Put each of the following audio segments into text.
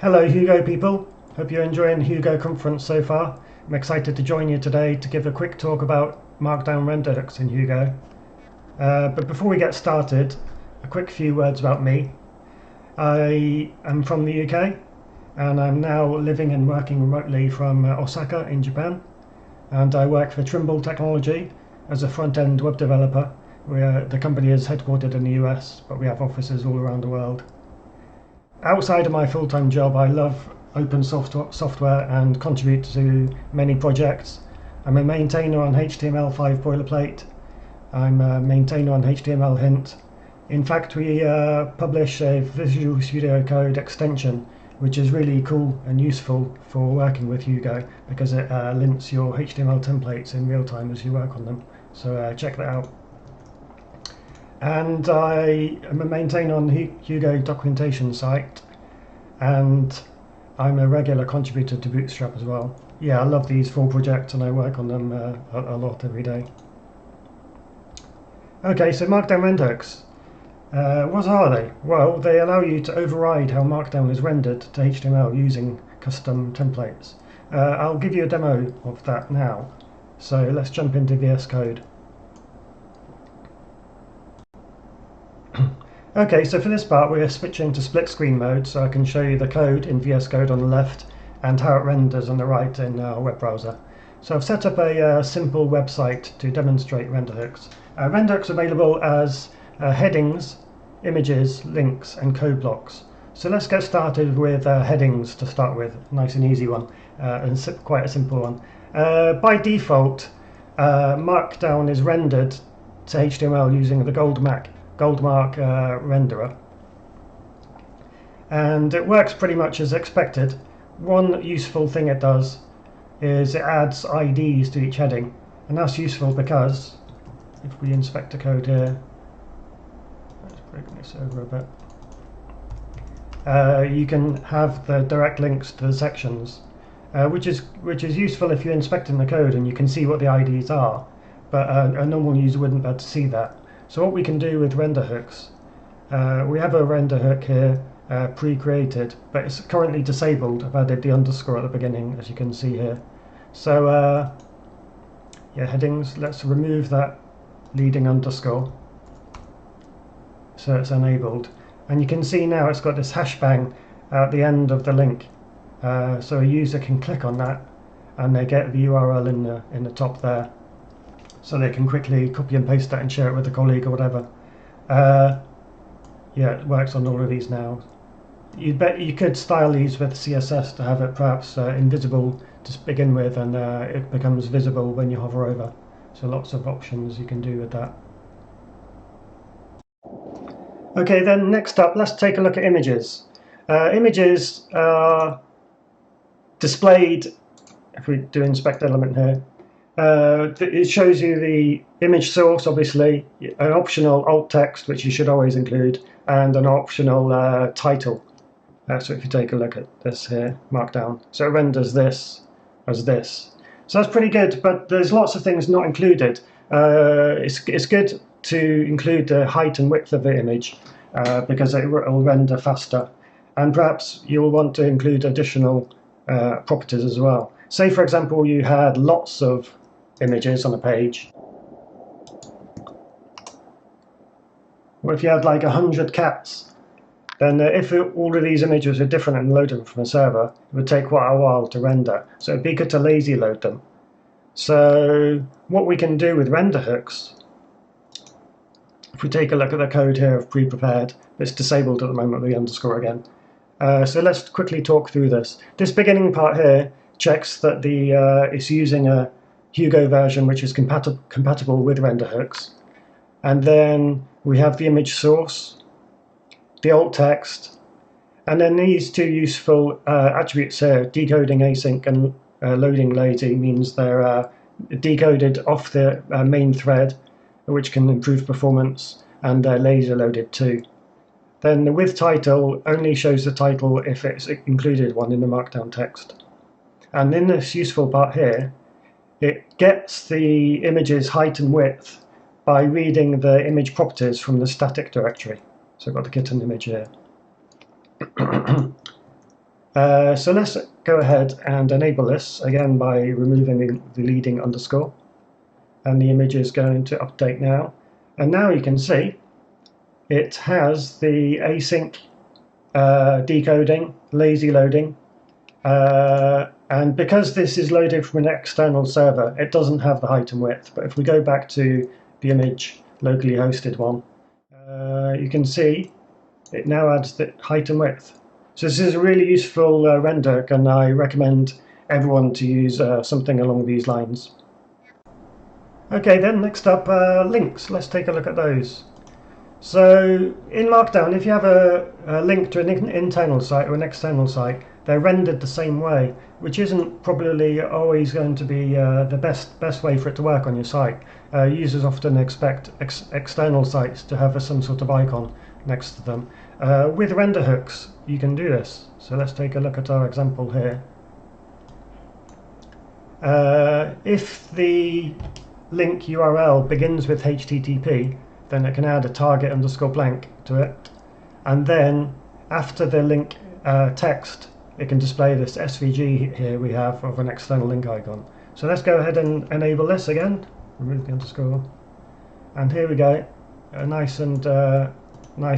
Hello Hugo people, hope you're enjoying the Hugo conference so far. I'm excited to join you today to give a quick talk about Markdown render hooks in Hugo. But before we get started, a quick few words about me. I am from the UK and I'm now living and working remotely from Osaka in Japan, and I work for Trimble Technology as a front-end web developer. The company is headquartered in the US, but we have offices all around the world. Outside of my full-time job, I love open software and contribute to many projects. I'm a maintainer on HTML5 boilerplate. I'm a maintainer on HTML hint. In fact, we publish a Visual Studio Code extension, which is really cool and useful for working with Hugo because it links your HTML templates in real time as you work on them. So check that out. And I am a maintainer on the Hugo documentation site, and I'm a regular contributor to Bootstrap as well. Yeah, I love these 4 projects and I work on them a lot every day. Okay, so Markdown render hooks. What are they? Well, they allow you to override how Markdown is rendered to HTML using custom templates. I'll give you a demo of that now. So let's jump into VS Code. Okay, so for this part we're switching to split screen mode, so I can show you the code in VS Code on the left and how it renders on the right in our web browser. So I've set up a simple website to demonstrate render hooks. Render hooks are available as headings, images, links and code blocks. So let's get started with headings to start with. Nice and easy one, and quite a simple one. By default, Markdown is rendered to HTML using the Goldmark renderer, and it works pretty much as expected. One useful thing it does is it adds IDs to each heading, and that's useful because if we inspect the code here, let's bring this over a bit, you can have the direct links to the sections, which is useful if you're inspecting the code and you can see what the IDs are, but a normal user wouldn't be able to see that. So what we can do with render hooks, we have a render hook here pre-created, but it's currently disabled. I've added the underscore at the beginning, as you can see here. So yeah, headings, let's remove that leading underscore so it's enabled. And you can see now it's got this hashbang at the end of the link. So a user can click on that and they get the URL in the top there. So they can quickly copy and paste that and share it with a colleague or whatever. Yeah, it works on all of these now. You could style these with CSS to have it perhaps invisible to begin with, and it becomes visible when you hover over. So lots of options you can do with that. Okay, then next up, let's take a look at images. Images are displayed, if we do inspect element here, it shows you the image source, obviously, an optional alt text, which you should always include, and an optional title. So if you take a look at this here, Markdown, so it renders this as this. So that's pretty good, but there's lots of things not included. It's good to include the height and width of the image because it will render faster. And perhaps you'll want to include additional properties as well. Say, for example, you had lots of images on a page. Well, if you had like 100 cats, then if all of these images are different and load them from a server, it would take quite a while to render. So it'd be good to lazy load them. So what we can do with render hooks, if we take a look at the code here of pre-prepared, it's disabled at the moment with the underscore again. So let's quickly talk through this. This beginning part here checks that it's using a Hugo version which is compatible with render hooks. And then we have the image source, the alt text, and then these 2 useful attributes here, decoding async and loading lazy, means they're decoded off the main thread, which can improve performance, and they're laser loaded too. Then the with title only shows the title if it's included one in the Markdown text. And in this useful part here, it gets the image's height and width by reading the image properties from the static directory. So I've got the kitten image here. So let's go ahead and enable this again by removing the leading underscore, and the image is going to update now. And now you can see it has the async decoding, lazy loading, and because this is loaded from an external server, it doesn't have the height and width. But if we go back to the image locally hosted one, you can see it now adds the height and width. So this is a really useful render, and I recommend everyone to use something along these lines. Okay, then next up, links. Let's take a look at those. So in Markdown, if you have a link to an internal site or an external site, they're rendered the same way, which isn't probably always going to be the best way for it to work on your site. Users often expect external sites to have some sort of icon next to them. With render hooks, you can do this. So let's take a look at our example here. If the link URL begins with HTTP, then it can add a target underscore blank to it, and then after the link text, it can display this SVG here we have of an external link icon. So let's go ahead and enable this again, remove the underscore, and here we go, a nice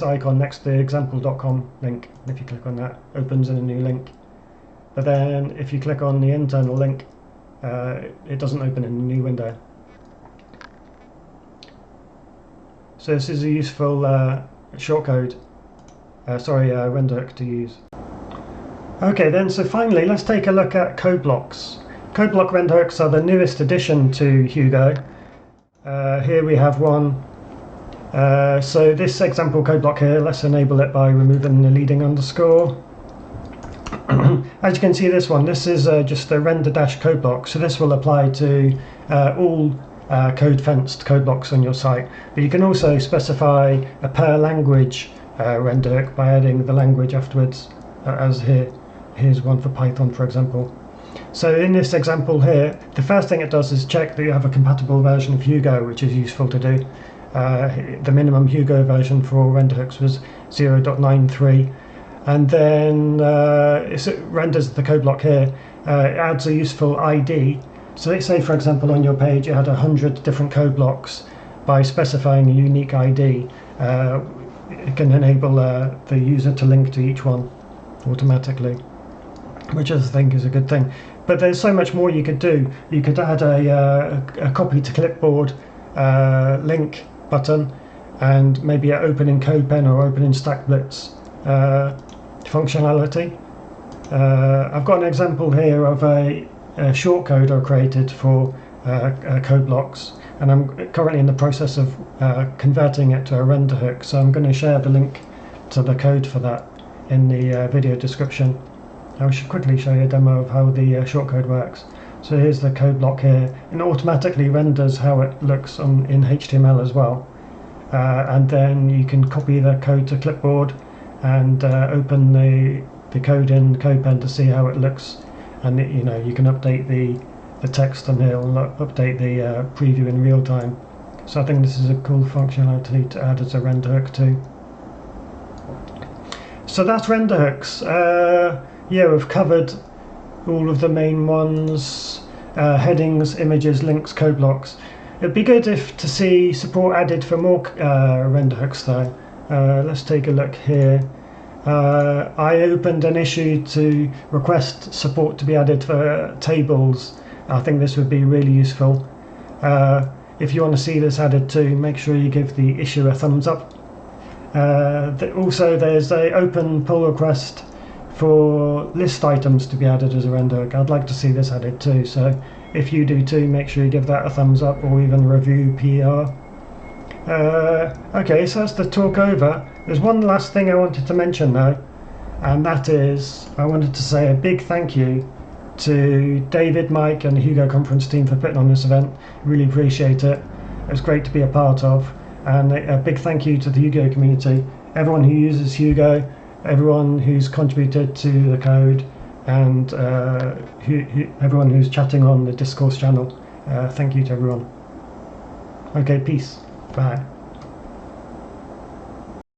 icon next to the example.com link. And if you click on that, it opens in a new link. But then if you click on the internal link, it doesn't open in a new window. So this is a useful shortcode, render hook to use. Okay then, so finally let's take a look at code blocks. Code block render hooks are the newest addition to Hugo. Here we have one. So this example code block here, let's enable it by removing the leading underscore. As you can see, this is just a render dash code block, so this will apply to all code fenced code blocks on your site. But you can also specify a per language render hook by adding the language afterwards, as here's one for Python, for example. So in this example here, the first thing it does is check that you have a compatible version of Hugo, which is useful to do. The minimum Hugo version for all render hooks was 0.93, and then it renders the code block here. It adds a useful ID. So let's say, for example, on your page you had 100 different code blocks. By specifying a unique ID, it can enable the user to link to each one automatically, which I think is a good thing. But there's so much more you could do. You could add a copy to clipboard link button, and maybe an open in CodePen or open in StackBlitz functionality. I've got an example here of a shortcode I created for code blocks, and I'm currently in the process of converting it to a render hook, so I'm going to share the link to the code for that in the video description. I should quickly show you a demo of how the shortcode works. So here's the code block here, and it automatically renders how it looks in HTML as well. And then you can copy the code to clipboard and open the code in CodePen to see how it looks. And you can update the text on here, and update the preview in real time. So I think this is a cool functionality to add as a render hook too. So that's render hooks. Yeah, we've covered all of the main ones: headings, images, links, code blocks. It'd be good to see support added for more render hooks though. Let's take a look here. I opened an issue to request support to be added for tables. I think this would be really useful. If you want to see this added too, make sure you give the issue a thumbs up. Also, there's an open pull request for list items to be added as a render hook. I'd like to see this added too, so if you do too, make sure you give that a thumbs up or even review PR. Okay, so that's the talk over. There's one last thing I wanted to mention though, and that is I wanted to say a big thank you to David, Mike and the Hugo conference team for putting on this event. Really appreciate it. It was great to be a part of, and a big thank you to the Hugo community, everyone who uses Hugo, everyone who's contributed to the code, and everyone who's chatting on the discourse channel. Thank you to everyone. Okay, peace. Bye.